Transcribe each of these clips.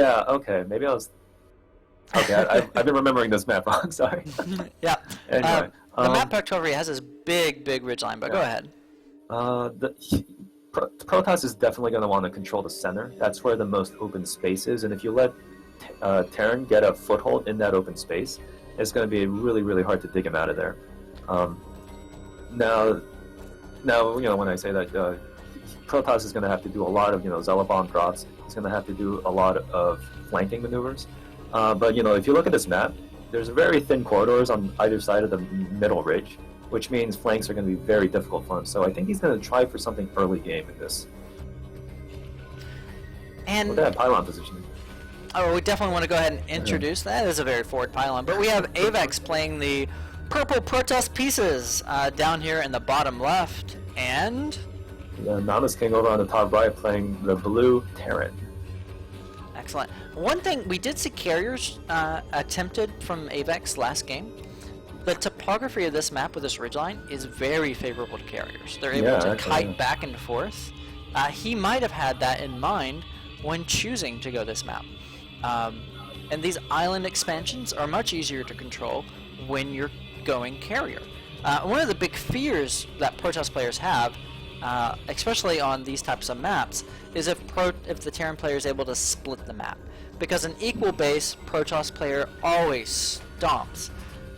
Yeah, okay, maybe I was... Okay, I've been remembering this map wrong, sorry. Yeah. Anyway, The map pictorial has this big ridgeline, but go ahead. Protoss is definitely going to want to control the center. That's where the most open space is, and if you let Terran get a foothold in that open space, it's going to be really, really hard to dig him out of there. Now, when I say that, Protoss is going to have to do a lot of, Zealot bomb drops. He's going to have to do a lot of flanking maneuvers. But, if you look at this map, there's very thin corridors on either side of the middle ridge, which means flanks are going to be very difficult for him. So I think he's going to try for something early game in this. And look at that pylon positioning. Oh, we definitely want to go ahead and introduce that. It is a very forward pylon. But we have Avex playing the purple Protoss pieces down here in the bottom left. And Nomisking over on the top right playing the blue Terran. Excellent. One thing, we did see carriers attempted from Avex last game. The topography of this map with this ridgeline is very favorable to carriers. They're able to kite back and forth. He might have had that in mind when choosing to go this map. And these island expansions are much easier to control when you're going carrier. One of the big fears that Protoss players have, especially on these types of maps, is if the Terran player is able to split the map. Because an equal base Protoss player always stomps.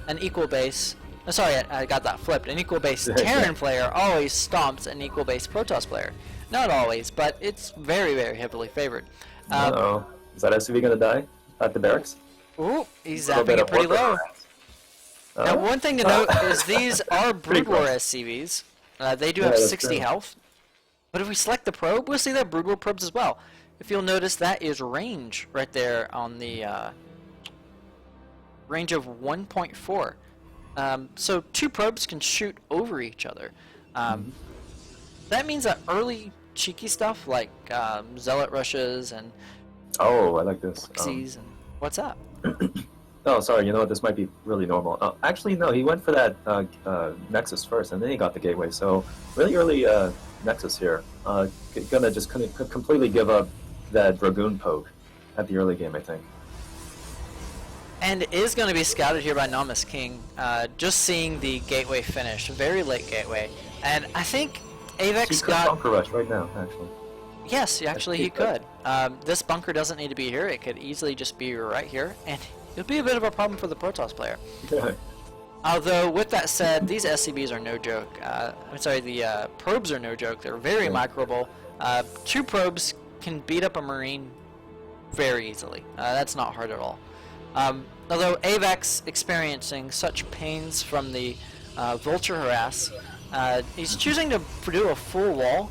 An equal base... sorry, I got that flipped. An equal base Terran player always stomps an equal base Protoss player. Not always, but it's very, very heavily favored. Uh-oh. Is that SCV going to die at the barracks? Ooh, he's zapping it pretty low. Now, one thing to note is these are Brood War SCVs. They do have 60 health. But if we select the probe, we'll see that Brood War probes as well. If you'll notice, that is range right there on the range of 1.4. So 2 probes can shoot over each other. That means that early cheeky stuff like Zealot rushes and oh, I like this. and what's up? Oh, sorry. You know what? This might be really normal. Actually, no. He went for that Nexus first, and then he got the gateway. So really early Nexus here. Gonna just completely give up that Dragoon poke at the early game, I think. And it is going to be scouted here by Nomisking. Just seeing the gateway finish, very late gateway, and I think Avex got bunker rush right now, actually. Yes, actually he could. This bunker doesn't need to be here. It could easily just be right here, and it would be a bit of a problem for the Protoss player. Yeah. Although, with that said, these SCBs are no joke. I'm sorry, the probes are no joke. They're very microable. 2 probes can beat up a Marine very easily. That's not hard at all. Although Avex experiencing such pains from the Vulture harass, he's choosing to do a full wall.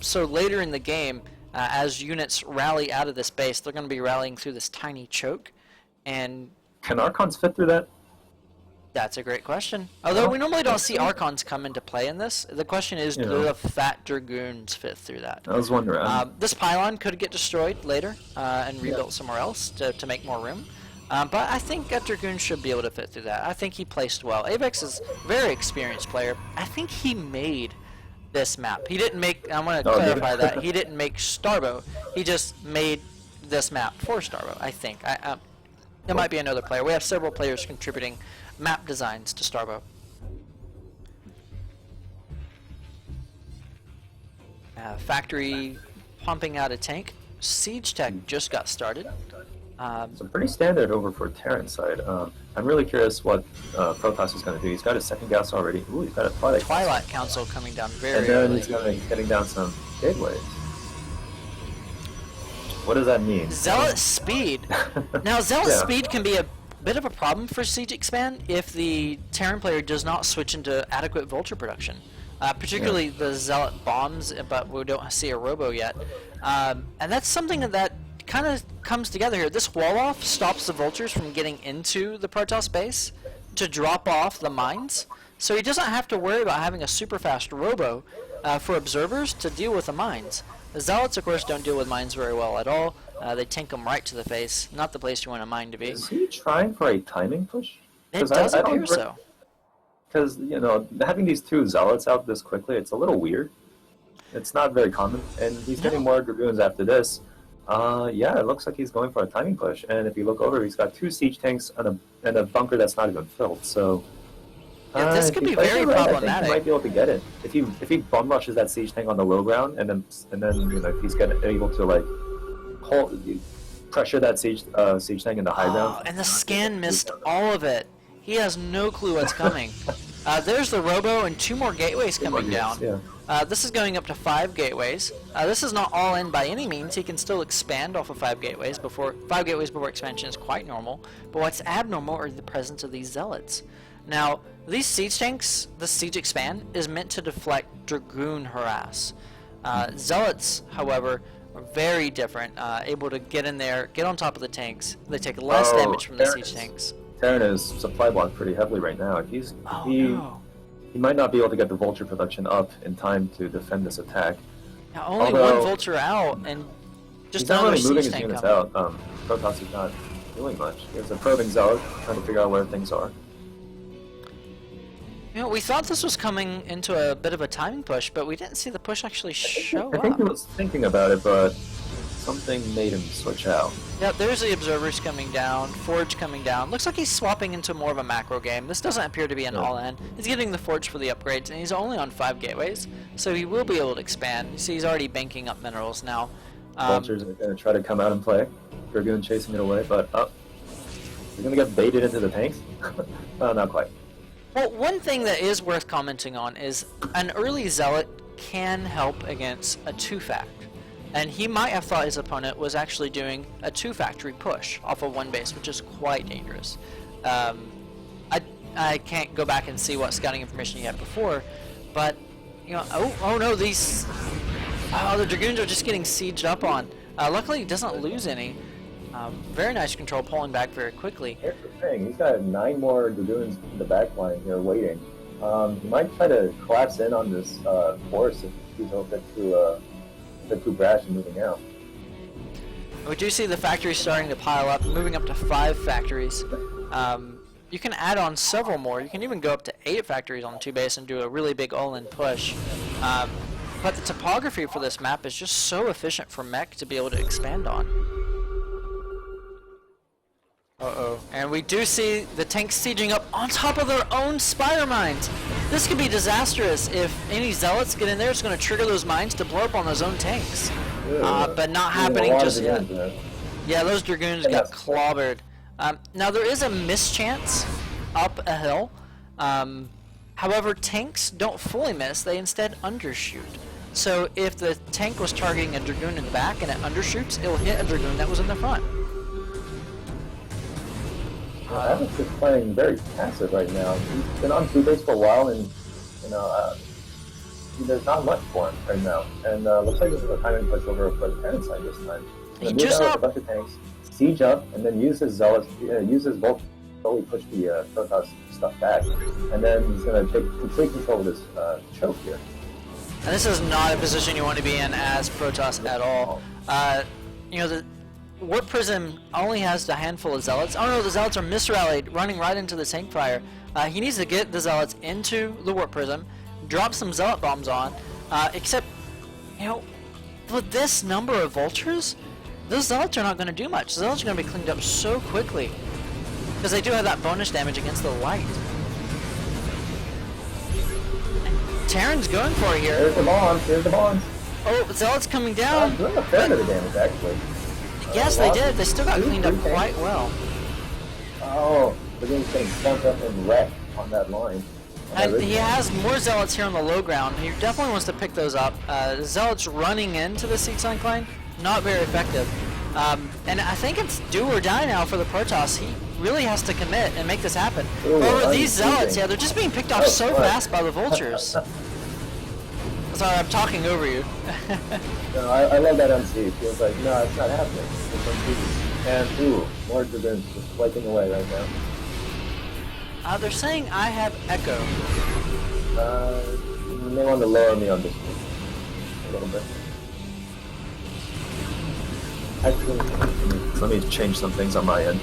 So later in the game, as units rally out of this base, they're going to be rallying through this tiny choke. And can Archons fit through that? That's a great question. Although we normally don't see Archons come into play in this. The question is, do the fat Dragoons fit through that? I was wondering. This pylon could get destroyed later and rebuilt somewhere else to make more room. But I think a Dragoon should be able to fit through that. I think he placed well. Avex is a very experienced player. I think he made this map. He didn't make... I want to clarify that. He didn't make Starbo. He just made this map for Starbo, I think. There might be another player. We have several players contributing map designs to Starbo. Factory pumping out a tank. Siege Tech just got started. So pretty standard over for Terran side. I'm really curious what Protoss is going to do. He's got his second gas already. Ooh, he's got a Twilight Council coming down very early. And then he's getting down some gateways. What does that mean? Zealot speed. Now, Zealot speed can be a bit of a problem for Siege Expand if the Terran player does not switch into adequate Vulture production. Particularly the Zealot bombs, but we don't see a Robo yet. And that's something that kind of comes together here. This wall-off stops the Vultures from getting into the Protoss base to drop off the mines. So he doesn't have to worry about having a super fast Robo for observers to deal with the mines. The Zealots, of course, don't deal with mines very well at all. They tank them right to the face. Not the place you want a mine to be. Is he trying for a timing push? It does appear so. Because, having these 2 Zealots out this quickly, it's a little weird. It's not very common. And he's getting more Dragoons after this. Yeah, it looks like he's going for a timing push, and if you look over, he's got 2 siege tanks and a bunker that's not even filled. So Yeah, this if could he be plays very it right, I think problematic. he might be able to get it. If he bum rushes that siege tank on the low ground, and then you know if he's able to like pressure that siege tank in the high ground. And the scan missed all of it. He has no clue what's coming. There's the Robo and 2 more gateways coming down. Yeah. This is going up to 5 gateways. This is not all in by any means. He can still expand off of 5 gateways before expansion is quite normal. But what's abnormal are the presence of these zealots. Now, these siege tanks, the siege expand, is meant to deflect Dragoon harass. Zealots, however, are very different, able to get in there, get on top of the tanks. They take less damage from the siege tanks. Terran is supply blocked pretty heavily right now. He might not be able to get the vulture production up in time to defend this attack. Now, only one vulture out, and just he's not another really moving siege his tank units coming. out. Protoss is not doing much. There's a probing zealot trying to figure out where things are. You know, we thought this was coming into a bit of a timing push, but we didn't see the push actually show I think up. he was thinking about it, but something made him switch out. Yeah, there's the observers coming down, Forge coming down. Looks like he's swapping into more of a macro game. This doesn't appear to be an all-in. He's getting the Forge for the upgrades, and he's only on 5 gateways, so he will be able to expand. You see, he's already banking up minerals now. Vultures are going to try to come out and play. Dragoon chasing it away, but he's going to get baited into the tanks? No, not quite. Well, one thing that is worth commenting on is an early Zealot can help against a 2-fact. And he might have thought his opponent was actually doing a 2-factory push off of 1 base, which is quite dangerous. I can't go back and see what scouting information he had before, but, you know, oh no, the Dragoons are just getting sieged up on. Luckily, he doesn't lose any. Very nice control, pulling back very quickly. Here's the thing, he's got 9 more Dragoons in the back line here waiting. He might try to collapse in on this force if he's a bit too brash and moving out. We do see the factories starting to pile up, moving up to 5 factories. You can add on several more. You can even go up to 8 factories on 2 base and do a really big all-in push. But the topography for this map is just so efficient for mech to be able to expand on. Uh-oh. And we do see the tanks sieging up on top of their own spire mines. This could be disastrous. If any zealots get in there, it's going to trigger those mines to blow up on those own tanks. But not happening just yet. Yeah, those Dragoons got clobbered. Now there is a mischance up a hill. However, tanks don't fully miss, they instead undershoot. So if the tank was targeting a Dragoon in the back and it undershoots, it will hit a Dragoon that was in the front. Avex is playing very passive right now. He's been on 2 base for a while, and you know, there's not much for him right now. And looks like this is a timing push over for the Terran side this time. He just a bunch of tanks, siege up, and then use his zealots, use his Volt to slowly push the Protoss stuff back, and then he's going to take complete control of this choke here. And this is not a position you want to be in as Protoss at all. You know, the Warp Prism only has a handful of zealots. Oh no, the zealots are misrallied, running right into the tank fire. He needs to get the zealots into the Warp Prism, drop some zealot bombs on, except, you know, with this number of vultures, those zealots are not going to do much. The zealots are going to be cleaned up so quickly, because they do have that bonus damage against the light. Terran's going for it here. Here's the bombs, here's the bombs. Oh, zealots coming down. Doing a fair bit of damage, actually. Yes, they did. They still got cleaned up quite well. Oh, they're getting bumped up and wrecked on that line. And he has more zealots here on the low ground. He definitely wants to pick those up. Zealots running into the siege line, not very effective. And I think it's do or die now for the Protoss. He really has to commit and make this happen. However, these zealots, yeah, they're just being picked off so fast by the vultures. Sorry, I'm talking over you. No, I love that MC. It feels like, no, it's not happening. It's unbeatable. And, ooh, more Dragoons just wiping away right now. They're saying I have Echo. They want to lower me on this one a little bit. Actually, let me change some things on my end.